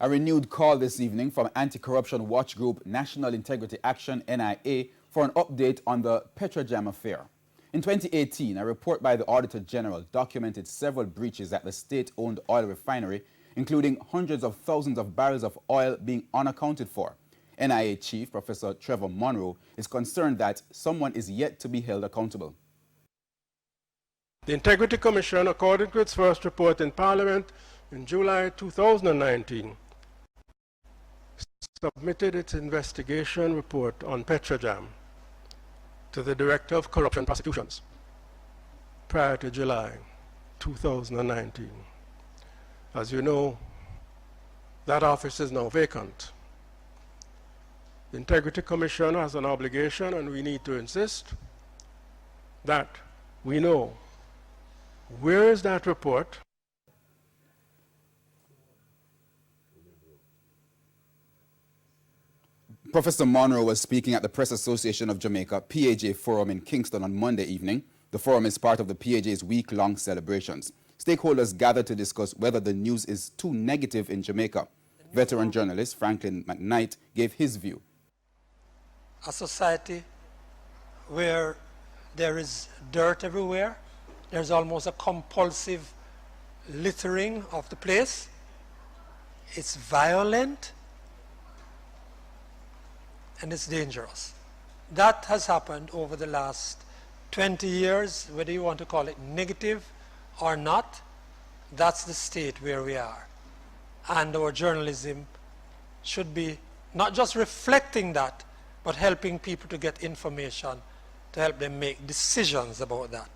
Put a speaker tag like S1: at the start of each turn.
S1: A renewed call this evening from anti-corruption watch group National Integrity Action (NIA) for an update on the PETROJAM affair. In 2018, a report by the Auditor General documented several breaches at the state-owned oil refinery, including hundreds of thousands of barrels of oil being unaccounted for. NIA Chief Professor Trevor Monroe is concerned that someone is yet to be held accountable.
S2: The Integrity Commission, according to its first report in Parliament in July 2019, submitted its investigation report on PETROJAM to the Director of Corruption Prosecutions prior to July 2019. As you know, that office is now vacant. The Integrity Commission has an obligation, and we need to insist that we know where is that report.
S1: Professor Monroe was speaking at the Press Association of Jamaica PEJ Forum in Kingston on Monday evening. The forum is part of the PEJ's week-long celebrations. Stakeholders gathered to discuss whether the news is too negative in Jamaica. Veteran journalist Franklin McKnight gave his view.
S3: A society where there is dirt everywhere, there's almost a compulsive littering of the place. It's violent and it's dangerous. That has happened over the last 20 years, whether you want to call it negative or not. That's the state where we are. And our journalism should be not just reflecting that, but helping people to get information to help them make decisions about that.